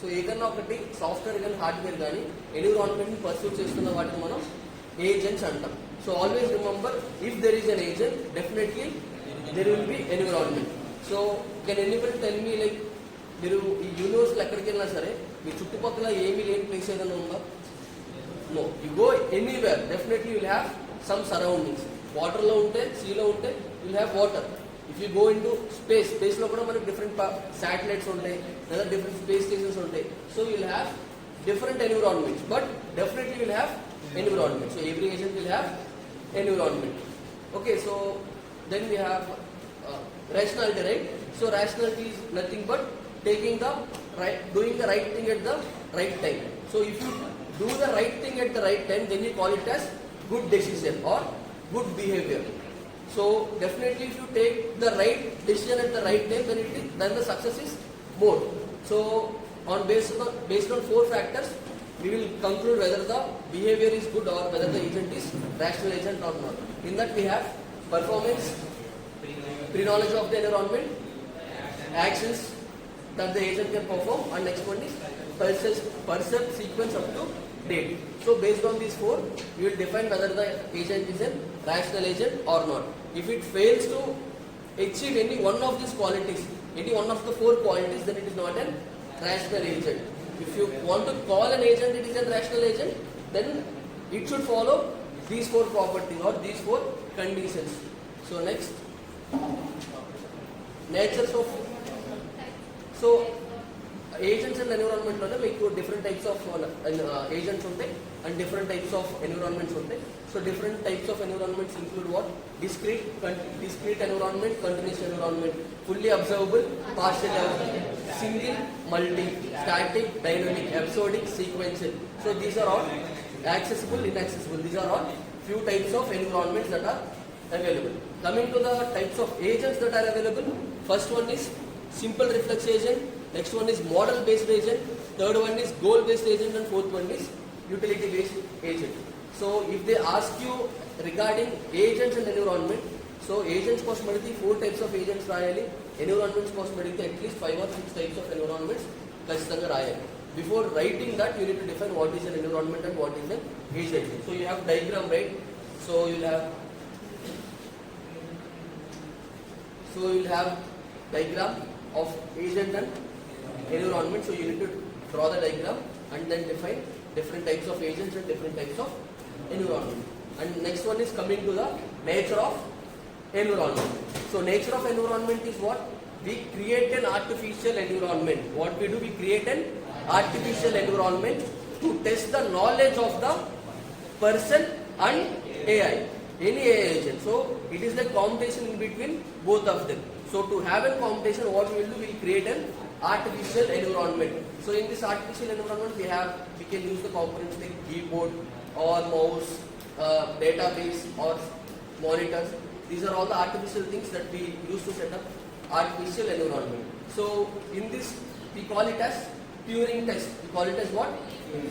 So ఏదన్నా ఒకటి software కానీ హార్డ్వేర్ కానీ ఎన్విరాన్మెంట్ని పర్సూట్ చేస్తున్న వాటిని మనం ఏజెంట్స్ అంటాం. So always remember, if there is an agent definitely there will be environment. So can anybody tell me, like మీరు ఈ యూనివర్స్లో ఎక్కడికి వెళ్ళినా సరే మీ చుట్టుపక్కల ఏమీ లేని ప్లేస్ ఏదైనా ఉందా? No. You go anywhere definitely will have some surroundings. వాటర్లో ఉంటే, సీలో ఉంటే will have water. If you go in to స్పేస్లో కూడా మనకి డిఫరెంట్ శాటిలైట్స్ ఉంటాయి లేదా డిఫరెంట్ స్పేస్ స్టేషన్స్ ఉంటాయి. So will have different environments, but definitely will have environment. So every agent will have environment. Okay, so then we have rationality, right? So rationality is nothing but doing the right thing at the right time. So if you do the right thing at the right time, then you call it as good decision or good behavior. So definitely if you take the right decision at the right time, then the success is more. So based on 4 factors, we will conclude whether the behavior is good or whether the agent is rational agent or not. In that we have performance, pre-knowledge of the environment, actions that the agent can perform, and next one is percept sequence up to date. So based on these 4, we will define whether the agent is a rational agent or not. If it fails to achieve any one of these qualities, any one of the 4 qualities, then it is not a rational agent. If you want to call an agent it is a rational agent, then it should follow these 4 properties or these 4 conditions. So next, natures of, so agents and environment lo meeku different types of agents untai and different types of environments untai. So different types of environments include what? Discrete environment, continuous environment, fully observable, partially observable, single, multi, static, dynamic, episodic, sequential. So these are all accessible, inaccessible. These are all few types of environments that are available. Coming to the types of agents that are available, first one is simple reflex agent, next one is model based agent, third one is goal based agent, and fourth one is utility based agent. So if they ask you regarding agents and environment, so agents కోసం అడిగితే 4 types of agents రాయాలి, environments కోసం అడిగితే at least 5 or 6 types of environments ఖచ్చితంగా రాయాలి. Before writing that, you need to define what is an environment and what is an agent. So you have diagram, right? So you'll have diagram of agent and environment. So you need to draw the diagram and then define different types of agents and different types of environment. And next one is coming to the nature of environment. So nature of environment is what? We create an artificial environment. What we do? We create an artificial environment to test the knowledge of the person and AI, any AI agent. So it is the competition in between both of them. So to have a competition, what we will do? We will create an artificial environment. So in this artificial environment, we can use the components like keyboard or mouse, database or monitors. These are all the artificial things that we use to set up artificial environment. So in this, we call it as Turing test. We call it as what?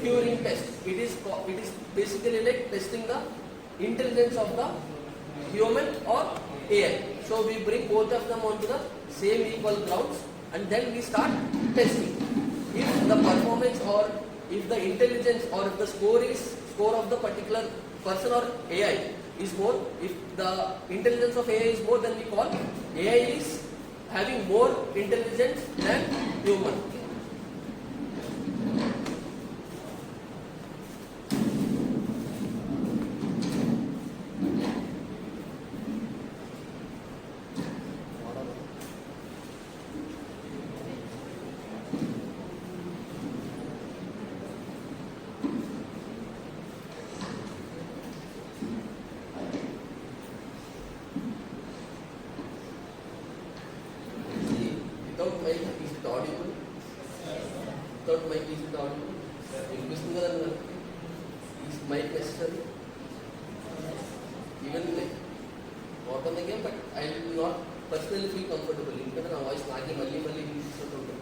Turing test. It is basically like testing the intelligence of the human or AI. So we bring both of them onto the same equal grounds and then we start testing. If the performance or if the intelligence or if the score of the particular person or AI is more, if the intelligence of AI is more, then we call AI is having more intelligence than human. Without mic, is it audible? Without mic, is it audible? Is mic necessary? Even like what on the game, but I will not personally feel comfortable. Because my voice naagi malli vinistunటుంది.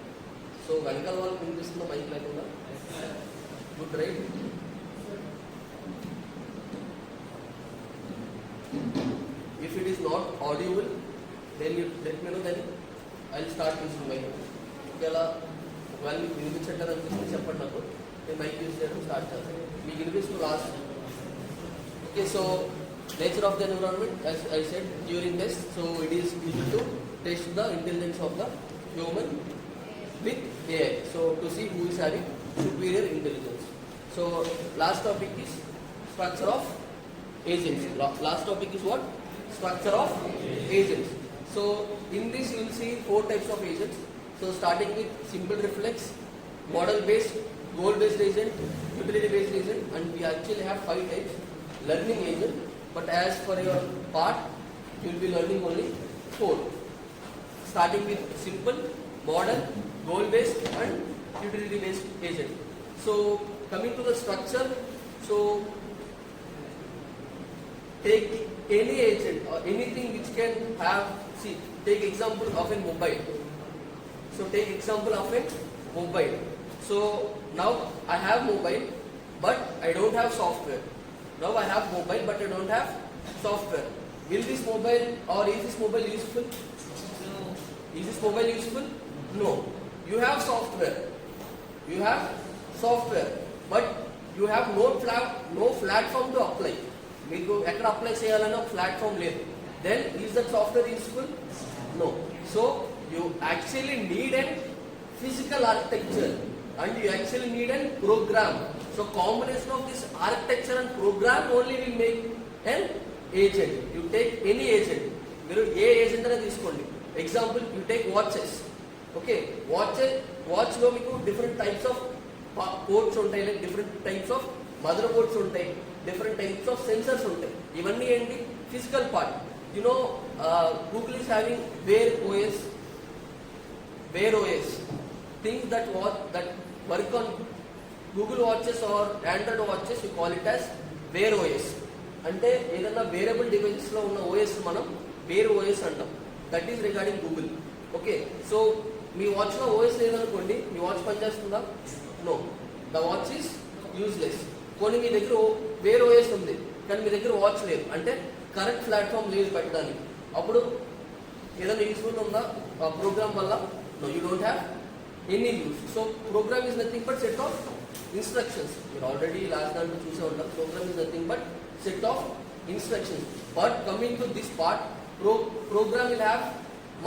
So వెనకాల వాళ్ళకి వినిపిస్తున్న mic లేకుండా good right. If it is not audible, then you let me know, then I'll start using mic. ఒకవేళ వాళ్ళు మీకు వినిపించట్లేదు అనిపిస్తుంది చెప్పండి నాకు, నేను మైక్ యూజ్ చేయడం స్టార్ట్ చేస్తాను. మీకు వినిపిస్తుంది last. Okay, so nature of the environment, as I said during this, so it is used to test the intelligence of the human with AI, so to see who is having superior intelligence. So last topic is structure of agents. Last topic is what? Structure of agents. So in this you will see 4 types of agents. So starting with simple reflex, model based, goal based agent, utility based agent, and we actually have 5 types. Learning agent, but as for your part you will be learning only 4. Starting with simple, model, goal based and utility based agent. So coming to the structure, so take any agent or anything which can have, see, take example of a mobile. So take example of a mobile. So now I have mobile but I don't have software. Now I have mobile but I don't have software. Will this mobile or is this mobile useful? No. Is this mobile useful? No. You have software. You have software but you have no platform to apply. మీకు ఎక్కడ apply చేయాలన్న ఒక platform లేదు. Then is that software useful? No. So you actually need a physical architecture and you actually need a program. So combination of this architecture and program only will make an agent. You take any agent. మీరు ఏ agent అనేది తీసుకోండి. Example you take watches. Okay, watch లో మీకు different types of ports ఉంటాయి, like different types of motherboards ఉంటాయి, different types of sensors ఉంటాయి. ఇవన్నీ ఏంటి? Physical part. You know Google is having wear OS things that work on Google watches or Android watches, you call it as Wear OS. అంటే ఏదైనా variable devices లో ఉన్న OS మనం wear OS అంటాం. That is regarding Google. Okay, so మీ watch లో OS లేదనుకోండి, మీ వాచ్ పనిచేస్తుందా? No, the watch is useless. కొన్ని మీ దగ్గర వేర్ ఓఎస్ ఉంది కానీ మీ దగ్గర వాచ్ లేదు, అంటే కరెక్ట్ ప్లాట్ఫామ్ లేదు పెట్టడానికి. అప్పుడు ఏదైనా యూస్ఫుల్ ఉందా ప్రోగ్రామ్ వల్ల? No, you don't have any use. So program is nothing but set of instructions. You already last time choose out. Program is nothing but set of instructions. But coming to this part, program will have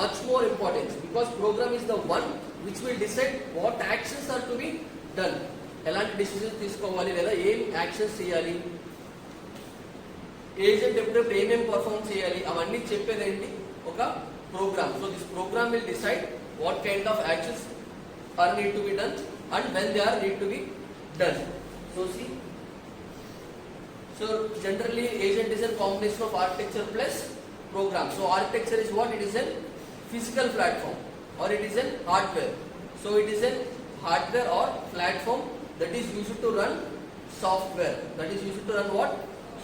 much more importance because program is the one which will decide what actions are to be done. ఎలాంటి decisions తీసుకోవాలి లేదా ఏం actions చేయాలి, agent ఎప్పుడెప్పుడు ఏమేమి perform చేయాలి, అవన్నీ చెప్పేది ఏంటి? ఒక program. So this program will decide what kind of actions are need to be done and when they are need to be done. So see, so generally agent is a combination of architecture plus program. So architecture is what? It is a physical platform or it is a hardware. So it is a hardware or platform that is used to run software. That is used to run what?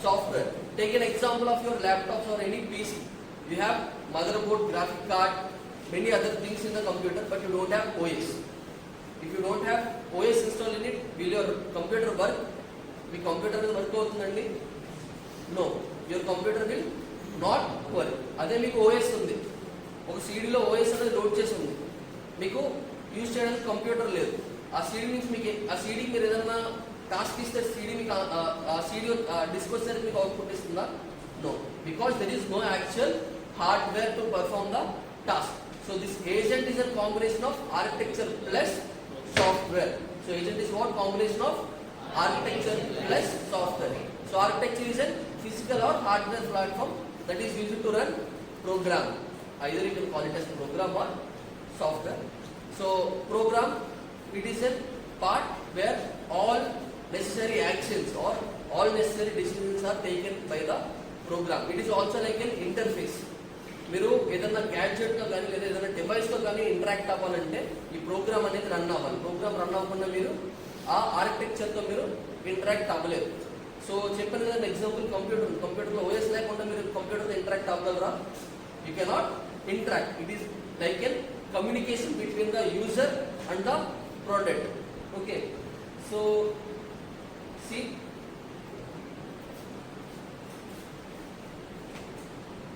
Software. Take an example of your laptops or any PC. You have motherboard, graphic card, many other things in the computer, but you don't have OS. If you don't have OS installed in it, will your computer work? మీ computer మీద work అవుతుందండి? No, your computer will not work. అదే మీకు OS ఉంది, ఒక సీడీలో OS అనేది load చేసి ఉంది, మీకు యూజ్ చేయడానికి కంప్యూటర్ లేదు. ఆ సీడీ నుంచి మీకు ఆ సీడీ మీరు ఏదైనా టాస్క్ ఇస్తే సీడీ మీకు ఆ సీడీ డిస్క్ వచ్చేసరికి మీకు అవుట్పుట్ ఇస్తుందా? No, because there is no actual hardware to perform the task. So this agent is a combination of architecture plus software. So agent is what? Combination of architecture plus software. So architecture is a physical or hardware platform that is used to run program. Either you can call it as program or software. So program, it is a part where all necessary actions or all necessary decisions are taken by the program. It is also like an interface. మీరు ఏదైనా గ్యాడ్జెట్తో కానీ లేదా ఏదైనా డివైస్తో కానీ interact అవ్వాలంటే ఈ programme అనేది run అవ్వాలి. ప్రోగ్రామ్ రన్ అవ్వకుండా మీరు ఆ ఆర్కిటెక్చర్తో మీరు ఇంటరాక్ట్ అవ్వలేదు. సో చెప్పాను కదా ఎగ్జాంపుల్ కంప్యూటర్లో ఓఎస్ లేకుండా మీరు కంప్యూటర్తో ఇంటరాక్ట్ అవ్వగలరా? You cannot interact. It is like an communication between the user and the product. Okay, so see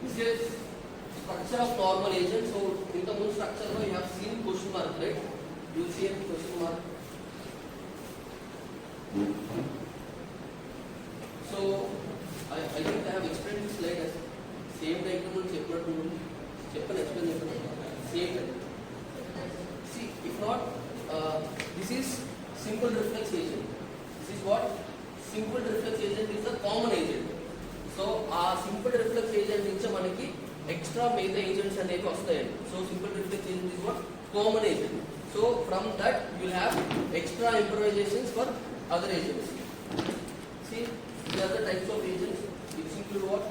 this is structure of normal agent. So in the moon structure you have seen question mark, right? you see a question mark. So I think I have explained this slide as same diagram on explain same. See, if not, this is simple reflex agent. This is what? Simple reflex agent is a common agent. So simple reflex agent నుంచి మనకి extra మిగతా agents అనేవి వస్తాయండి. So simple reflex agent is what? Common agent. So from that you will have extra improvisations for other agents. See, these are the types of agents which include what?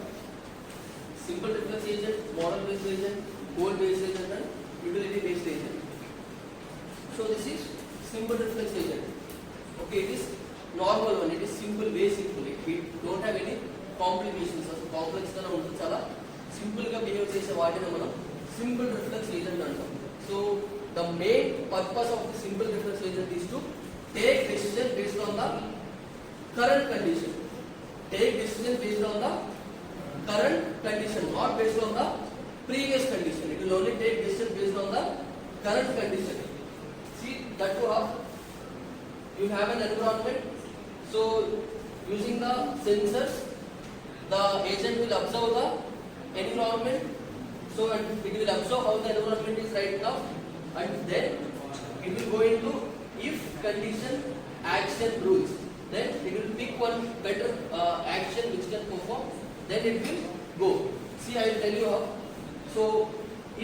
Simple reflex agent, model based agent, goal based agent and utility based agent. So this is simple reflex agent. Okay, it is normal one, it is simple, very simple. We don't have any complications. Complex గా ఉంటుంది, చాలా simple గా behave చేసే వాటిని మనం simple reflex agent అంటాం. So the main purpose of the simple reflex agent is to take decision based on the current condition. Take decision based on the current condition, not based on the previous condition. It will only take decision based on the current condition. See, that you have an environment. So using the sensors, the agent will observe the environment. So it will observe how the environment is right now, and then it will go into if condition action rules. Then it will pick one better action which can perform, then it will go. See, I will tell you how. So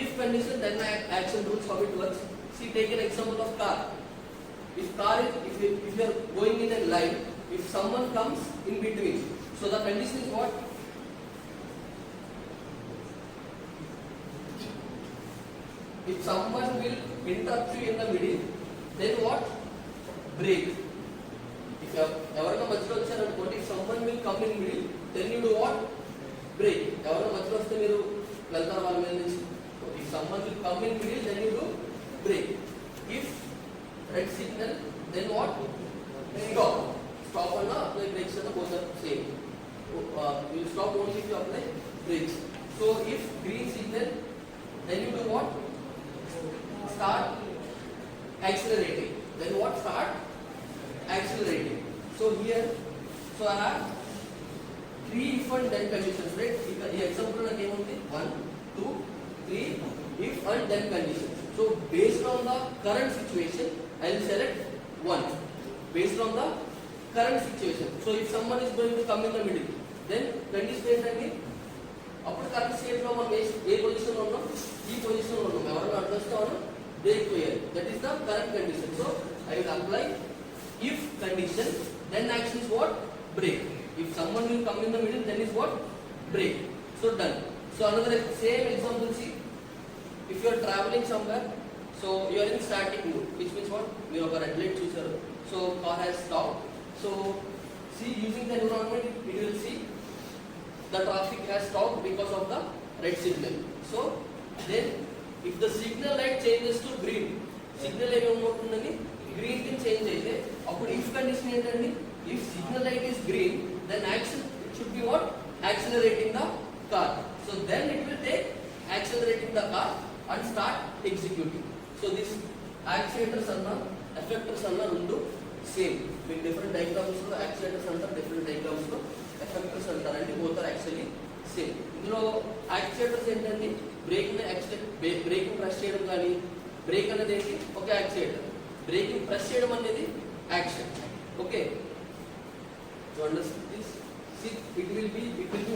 if condition then action rules, how it works. See, take an example of car. If you are going in a line, if someone comes in between, so the condition is what? If someone will interrupt you in the middle, then what? Brake. ఎవరైనా మధ్యలో వచ్చారనుకోండి, if someone will come in middle, then you do what? Brake. ఎవరైనా మధ్యలో వస్తే మీరు వెళ్తారు వాళ్ళ మీద నుంచి. If someone will come in middle, then you do brake. If red signal, then what? Stop. Stop and apply brakes and both are same. You will stop only if you apply brakes. So if green signal, then you do what? Start accelerating. Then what? Start accelerating. So here, so I have 3 if and then conditions, right? The example na game only 1, 2, 3 if and then conditions. So based on the current situation, I will select 1. Based on the current situation. So if someone is going to come in the middle, then condition ఏంటండి? అప్పుడు current state లో మనం ఏ position లో ఉన్నాం? ఈ position లో ఉన్నాం. ఎవరైనా అడ్రస్తో ఉన్నాం బ్రేక్ వేయాలి. That is the current condition. So I will apply if condition, then action is what? Brake. If someone will come in the middle, then is what? Brake. So done. So another same example, see, if you are traveling somewhere, so you are in static mode, which means what? You have a red light chooser, so car has stopped. So see, using the environment, it will see the traffic has stopped because of the red signal. So then if the signal light changes to green, signal ఏమవుతుందని green కి change అయితే అప్పుడు if condition ఏంటండి? If signal light is green, then action it should be what? Accelerating the car. So then it will take accelerating the car and start executing. So this accelerators అన్న effectors అన్న రెండు same. మీకు different diagrams లో accelerators అంటారు, different diagrams లో effectors అంటారు. అంటే both are actually same. ఇందులో యాక్సిలేటర్స్ ఏంటంటే బ్రేకింగ్ ప్రెస్ చేయడం కానీ, బ్రేక్ అనేది ఏంటి? ఒక యాక్సిలేటర్. బ్రేకింగ్ ప్రెస్ చేయడం అనేది action. Okay, so understand this. See, it will be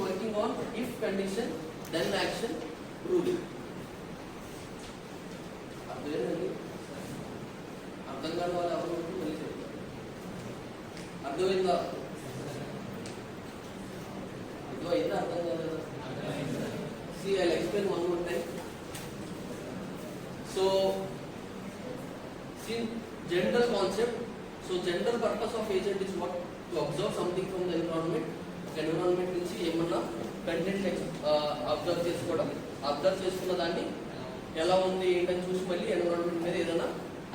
working on if condition then action rule. అర్థం కాని వాళ్ళు ఎవరు మళ్ళీ చెప్తారు. అర్థమైందా? అర్థమైందా? అర్థం కాలేదా? See, I'll explain one more time. So see, general concept. So general purpose of agent is what? To observe something from the environment. Environment నుంచి ఏమన్నా కంటెంట్ అబ్జర్వ్ చేసుకోవడం, అబ్జర్వ్ చేసుకున్న దాన్ని ఎలా ఉంది ఏంటని చూసి మళ్ళీ ఎన్విరాన్మెంట్ మీద ఏదైనా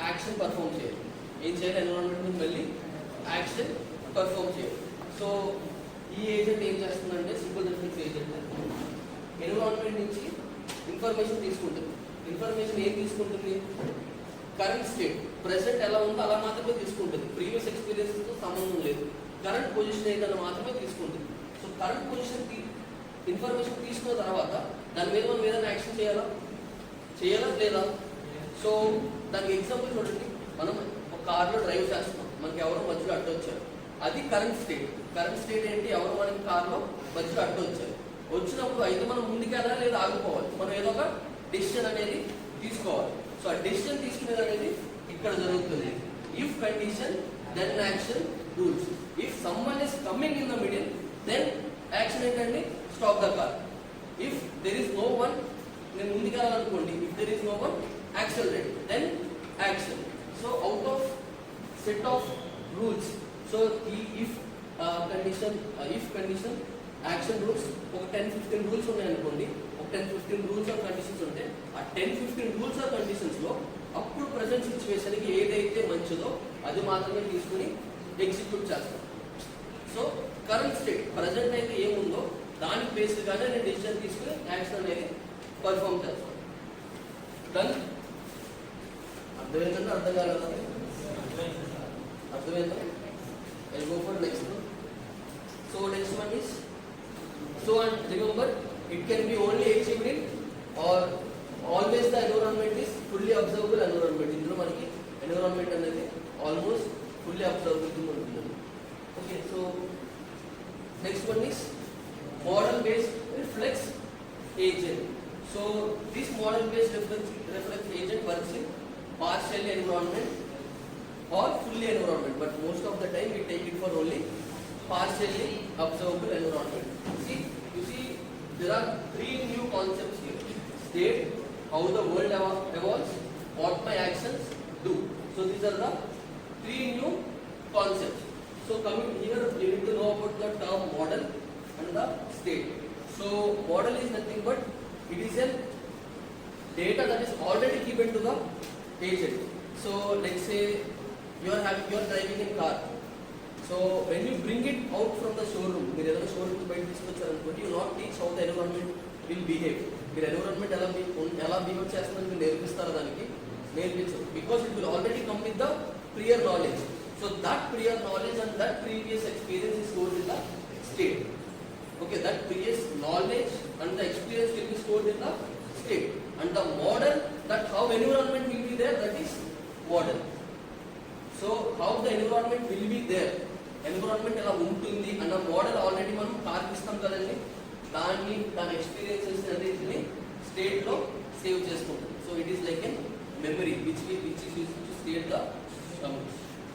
యాక్షన్ పర్ఫామ్ చేయాలి. ఏం చేయాలి? ఎన్విరాన్మెంట్ మీద మళ్ళీ యాక్షన్ పర్ఫామ్ చేయాలి. సో ఈ ఏజెంట్ ఏం చేస్తుందంటే, సింపుల్ రిఫ్లెక్స్ ఏజెంట్ ఎన్విరాన్మెంట్ నుంచి ఇన్ఫర్మేషన్ తీసుకుంటుంది. ఇన్ఫర్మేషన్ ఏం తీసుకుంటుంది? Current state. ప్రెసెంట్ ఎలా ఉందో అలా మాత్రమే తీసుకుంటుంది, ప్రీవియస్ ఎక్స్పీరియన్స్తో సంబంధం లేదు. కరెంట్ పొజిషన్ ఏదైనా మాత్రమే తీసుకుంటుంది. సో కరెంట్ పొజిషన్ ఇన్ఫర్మేషన్ తీసుకున్న తర్వాత దాని మీద మనం ఏదైనా యాక్షన్ చేయాలా లేదా? సో దానికి ఎగ్జాంపుల్ చూడండి, మనం ఒక కార్లో డ్రైవ్ చేస్తున్నాం, మనకి ఎవరో మధ్యలో అడ్డు వచ్చారు, అది కరెంట్ స్టేట్. కరెంట్ స్టేట్ ఏంటి? ఎవరు మనకి కార్లో మధ్యలో అడ్డు వచ్చారు, వచ్చినప్పుడు అయితే మనం ముందుకెళ్ళాలి లేదా ఆగిపోవాలి, మనం ఏదో ఒక డెసిషన్ అనేది తీసుకోవాలి. సో ఆ డెసిషన్ తీసుకునేది అనేది ఇక్కడ జరుగుతుంది. If condition then action rules. If someone is coming in the middle then action ఏంటండి? Stop the car. If there is no one, నేను ముందుకెళ్ళాలనుకోండి, if there is no one accelerate then action. So out of set of rules, so ఈ if condition action rules ఒక 10-15 rules ఉన్నాయనుకోండి, ఒక 10-15 rules are conditions ఉంటే ఆ 10-15 rules are కండిషన్స్లో అప్పుడు ప్రజెంట్ సిచ్యువేషన్కి ఏదైతే మంచిదో అది మాత్రమే తీసుకుని ఎగ్జిక్యూట్ చేస్తాం. సో కరెంట్ స్టేట్ ప్రజెంట్ అయితే ఏముందో దానికి బేస్డ్గానే నేను డెసిషన్ తీసుకుని యాక్షన్ అనేది పర్ఫామ్ చేస్తాను. డన్? అర్థమైందంటే అర్థం కాలేదా? అర్థమైందా? I'll go for next one. So next one is, so and remember it can be only achieved in or always the environment is fully observable environment. ఇందులో మనకి environment అనేది almost fully observable ఉంటుంది. Okay, so next one is model based reflex agent. So this model based reflex agent works in partially environment or fully environment, but most of the time we take it for only partially observable environment. You see there are 3 new concepts here. State, how the world evolves, what my actions do. So these are the 3 new concepts. So coming here you need to know about the term model and the state. So model is nothing but it is a data that is already given to the agent. So let's say you are driving in car. So when you bring it out from the showroom, మీరు ఏదైనా showroom బయట తీసుకొచ్చారనుకోండి, you not teach how the environment will behave. మీరు environment ఎలా behave చేస్తుందని మీరు నేర్పిస్తారా? దానికి నేర్పించరు. Because it will already come with the prior knowledge. So that prior knowledge and that previous experience is stored in the state. Okay, that previous knowledge and the experience will be stored in the state. And the model, that how environment will be there, that is model. So how the environment will be there, environment ఎలా ఉంటుంది అన్న model already మనం కార్పిస్తాం కదండి, దాన్ని experiences అన్నిటిని స్టేట్లో save చేసుకుంటాం. So it is like N memory which is used to state the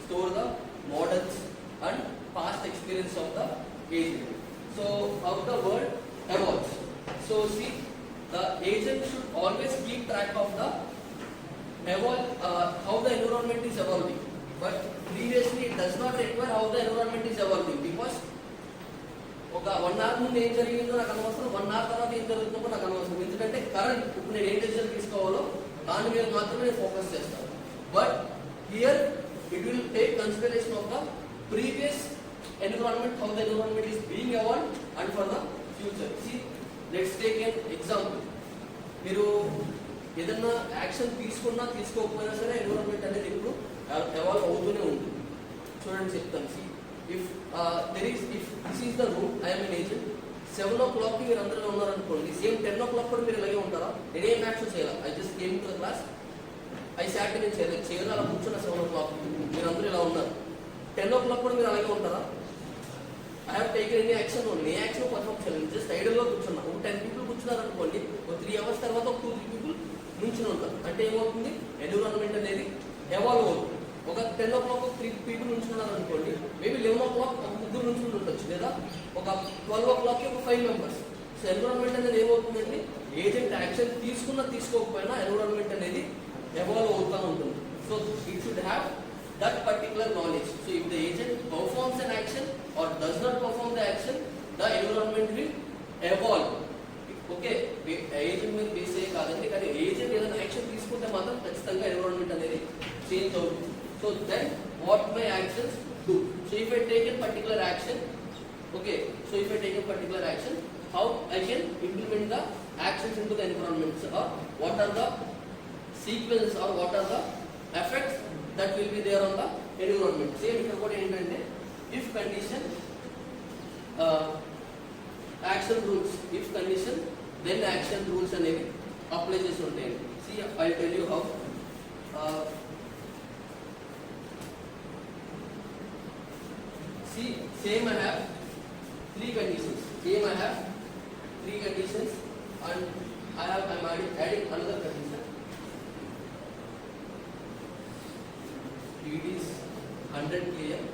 store the models and past experience of the agent. So how the world evolves. So see, the agent should always keep track of the how the environment is evolving. But previously it does not require how the environment is evolving, because ఒక 1 hour ముందు ఏం జరిగిందో నాకు అనవసరం, 1 hour తర్వాత ఏం జరుగుతుందో నాకు అనవసరం. ఎందుకంటే కరెంట్ ఇప్పుడు నేను ఏం డెసిషన్ తీసుకోవాలో దాని మీద మాత్రమే నేను ఫోకస్ చేస్తాను. But here it will take consideration of the previous environment, how the environment is being evolved and for the future. See, let's take an example. మీరు ఏదన్నా యాక్షన్ తీసుకున్నా తీసుకోకపోయినా సరే ఎన్విరాన్మెంట్ అనేది ఇప్పుడు ఎవాల్వ్ అవుతూనే ఉంటుంది. చూడండి చెప్తాను. See if this is the room, I'm an agent, 7 o'clock మీరు అందరూ ఉన్నారనుకోండి, సేమ్ 10 o'clock కూడా మీరు ఇలాగే ఉంటారా? నేనేం యాక్షన్ చేయాలి? I just came to the class, I sat నేను చేయను, అలా కూర్చున్న 7 o'clock మీరు అందరూ ఇలా ఉన్నారు. 10 o'clock కూడా మీరు అలాగే ఉంటారా? I have taken any action, A action perform చేయాలి? జస్ట్ ఐడల్గా కూర్చున్నా. ఒక 10 people కూర్చున్నారు అనుకోండి, ఒక 3 hours తర్వాత ఒక 2-3 people నుంచుని ఉంటారు. అంటే ఏమవుతుంది? ఎన్విరాన్మెంట్ అనేది ఎవాల్వ్ అవుతుంది. ఒక 10 o'clock 3 people నుంచున్నారు అనుకోండి, మేబీ 11 o'clock ఒక 3 నుంచుని ఉండొచ్చు, లేదా ఒక 12 o'clock ఒక 5 members. సో ఎన్విరాన్మెంట్ అనేది ఏమవుతుందండి? ఏజెంట్ యాక్షన్ తీసుకున్నా తీసుకోకపోయినా ఎన్విరాన్మెంట్ అనేది ఎవాల్వ్ అవుతూ ఉంటుంది. So it should have that particular knowledge. So if the agent performs an action or does not perform the action, the environment will evolve. Okay, agent మీద base అయ్యే కాదండి, కానీ agent ఏదైనా action తీసుకుంటే మాత్రం ఖచ్చితంగా ఎన్విరాన్మెంట్ అనేది చేంజ్ అవుతుంది. So then what my actions do. So if I take a particular action, okay, so if I take a particular action, how I can implement the actions into the environment, or what are the sequences or what are the effects that will be there on the environment. Same ఇక్కడ కూడా ఏంటంటే if condition action rules, if condition then action rules అనేవి apply చేసి ఉంటాయి. See, I'll tell you how. See, same I have three conditions. Same I have three conditions, and I'm adding another condition. It is 100 km.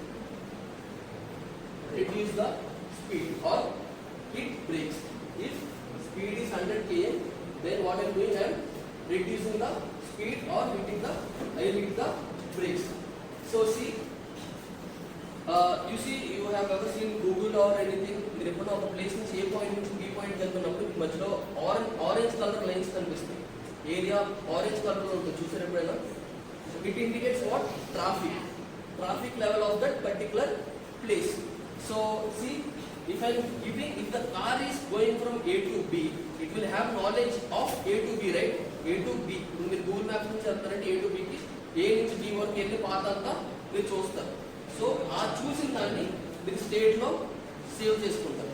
Reduce the speed or hit brakes. If speed is 100 km, then what I'm doing, I'm reducing the speed or hitting the, I hit the brakes. So see, you see, you have ever seen Google or anything, మీరు ఎప్పుడైనా ఒక place నుంచి ఏ point నుంచి B point వెళ్తున్నప్పుడు మధ్యలో orange colour lines కనిపిస్తాయి. Area orange కలర్లో ఉంటుంది, చూసారు ఎప్పుడైనా? It indicates what? Traffic level of that particular place. So see, if the car is going from A to B, it will have knowledge of A to B, right? A to B. మీరు Google maps నుంచి వెళ్తారంటే A to B కి, A నుంచి B వరకు వెళ్ళి path అంతా మీరు చూస్తారు. So ఆ చూసిన దాన్ని మీరు స్టేట్లో సేవ్ చేసుకుంటారు.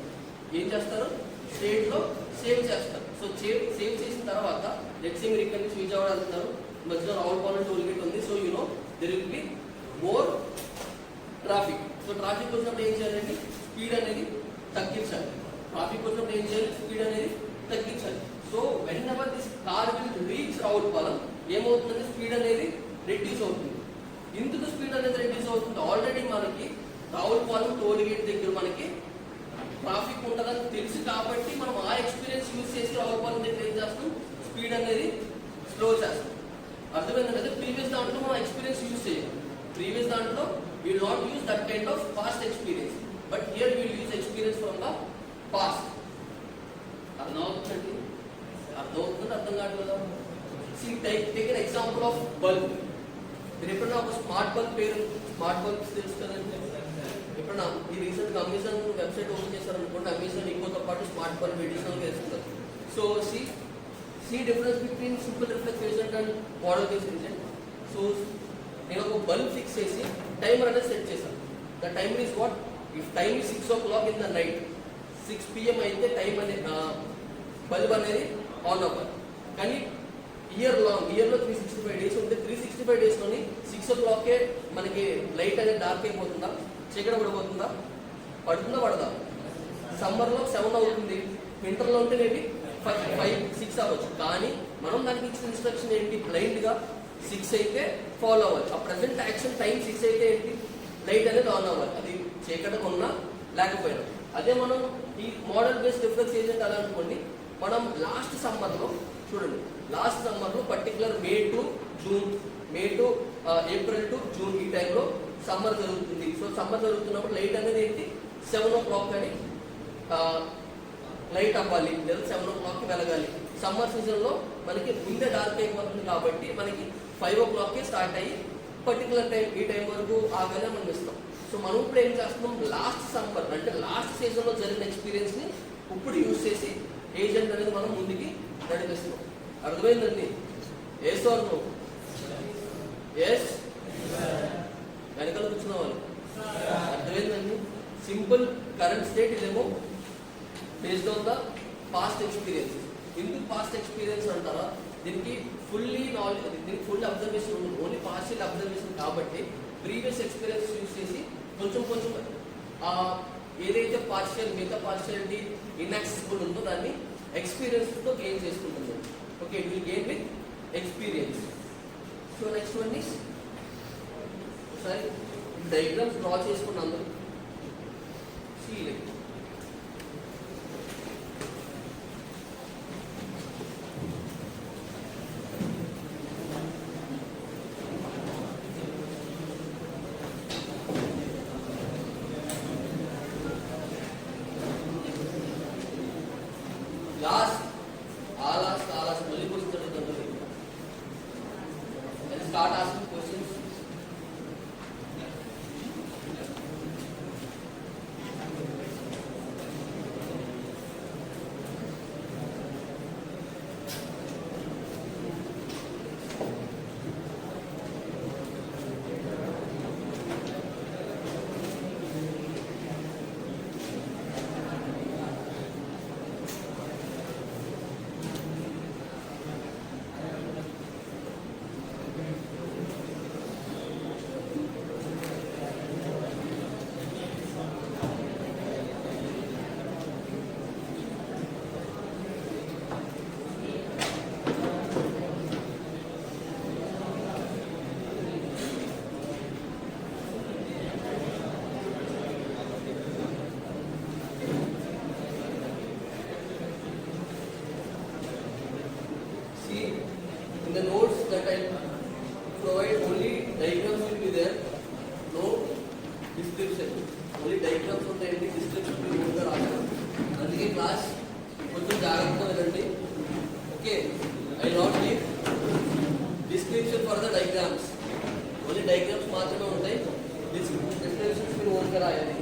ఏం చేస్తారు? స్టేట్లో సేవ్ చేస్తారు. సో సేవ్ చేసిన తర్వాత లెట్స్ సే మీరు ఇక్కడ నుంచి విజయవాడ వెళ్తున్నారు, మధ్యలో రావులపాలెం టోల్ గేట్ ఉంది. So you know there will be more traffic. So traffic వచ్చినప్పుడు ఏం చేయాలంటే స్పీడ్ అనేది తగ్గించాలి. ట్రాఫిక్ వచ్చినప్పుడు ఏం చేయాలి? స్పీడ్ అనేది తగ్గించాలి. So when ever this car will reach Ravulapalem, ఏమవుతుందంటే స్పీడ్ అనేది రెడ్యూస్ అవుతుంది. ఎందుకు స్పీడ్ అనేది రెడ్యూస్ అవుతుంది? ఆల్రెడీ మనకి రావులపాలెం టోల్ గేట్ దగ్గర మనకి ట్రాఫిక్ ఉంటుందని తెలుసు కాబట్టి మనం ఆ ఎక్స్పీరియన్స్ యూజ్ చేసి రావులపాలెం దగ్గర ఏం చేస్తాం? స్పీడ్ అనేది స్లో చేస్తాం. అర్థమైందంటే ప్రీవియస్ దాంట్లో మనం ఎక్స్పీరియన్స్ యూజ్ చేయాలి. ప్రీవియస్ దాంట్లో we will not use that kind of past experience, but here we will use experience from the past. అర్థమవుతుందండి? అర్థం కావట్లేదా? See, take an example of bulb. మీరు ఎప్పుడైనా ఒక స్మార్ట్ బల్బ్ పేరు, స్మార్ట్ బల్బ్స్ తెలుసు కదండి. ఎప్పుడైనా ఈ రీసెంట్గా అమెజాన్ వెబ్సైట్ ఓపెన్ చేశారనుకోండి, అమెజాన్ ఇంకోతో పాటు స్మార్ట్ బల్బ్ ఎడిషనల్గా వేస్తున్నారు. So see difference between simple reflection and model based engine. So నేను ఒక బల్బ్ ఫిక్స్ చేసి టైమర్ అనేది సెట్ చేశాను. The timer is what? If time is 6 o'clock in the night, 6 PM అయితే time అనేది bulb అనేది on అవ్వాలి. కానీ ఇయర్లో 365 days ఉంటే 365 daysలోని 6 o'clockకే మనకి లైట్ అనేది డార్క్ అయిపోతుందా? చీకటి పడిపోతుందా? పడదా? సమ్మర్లో 7 అవుతుంది, వింటర్లో ఉంటే మేబీ 5, 6 అవ్వచ్చు. కానీ మనం దానికి ఇచ్చిన ఇన్స్ట్రక్షన్ ఏంటి? బ్లైండ్గా 6 అయితే ఫాలో అవ్వాలి. ఆ ప్రజెంట్ యాక్షన్ టైం 6 అయితే ఏంటి? లైట్ అనేది ఆన్ అవ్వాలి, అది చీకటి ఉన్నా లేకపోయినా. అదే మనం ఈ మోడల్ బేస్డ్ రిఫ్లెక్స్ ఏజెంట్ అలా అనుకోండి, మనం లాస్ట్ సమ్మర్లో చూడండి, లాస్ట్ సమ్మర్లో particular May to April to June ఈ టైంలో సమ్మర్ జరుగుతుంది. సో సమ్మర్ జరుగుతున్నప్పుడు లైట్ అనేది ఏంటి? 7 o'clock అని లైట్ అవ్వాలి, లేదా 7 o'clockకి వెలగాలి. సమ్మర్ సీజన్లో మనకి ముందే డార్క్ అయిపోతుంది కాబట్టి మనకి 5 o'clockకే స్టార్ట్ అయ్యి పర్టికులర్ టైం, ఈ టైం వరకు ఆగానే మనం ఇస్తాం. సో మనం ఇప్పుడు ఏం చేస్తున్నాం? లాస్ట్ సమ్మర్ అంటే లాస్ట్ సీజన్లో జరిగిన ఎక్స్పీరియన్స్ని ఇప్పుడు యూజ్ చేసి ఏజెంట్ అనేది మనం ముందుకి నడిపిస్తున్నాం. అర్థమైందండి? Yes are no? ఎస్, వెనకాల కూర్చున్న వాళ్ళు అర్థమైందండి? సింపుల్ కరెంట్ స్టేట్ ఇదేమో based on the past experience. ఎందుకు పాస్ట్ ఎక్స్పీరియన్స్ అంటారా? దీనికి ఫుల్లీ నాలెడ్జ్, దీనికి ఫుల్ అబ్జర్వేషన్ ఉండదు, ఓన్లీ పార్షియల్ అబ్జర్వేషన్ కాబట్టి ప్రీవియస్ ఎక్స్పీరియన్స్ యూజ్ చేసి కొంచెం ఏదైతే మిగతా పార్షియాలిటీ ఇన్యాక్సెసిబుల్ ఉందో దాన్ని ఎక్స్పీరియన్స్తో గెయిన్ చేసుకుంటుంది. Okay, it will gain with experience. So next one is, ఒకసారి డయాగ్రామ్స్ డ్రా చేసుకున్న అందరూ Last, only questions are done. Let's start asking questions. Description only diagrams ఉంటాయండి, డిస్క్రిప్షన్ మీరు ఓన్గా రాస్తారు. అందుకే క్లాస్ కొంచెం జాగ్రత్తగా వినండి. Okay, I not leave description for the diagrams, only diagrams మాత్రమే ఉంటాయి. డిస్క్రిప్షన్స్ మీరు ఓన్గా రాయాలి.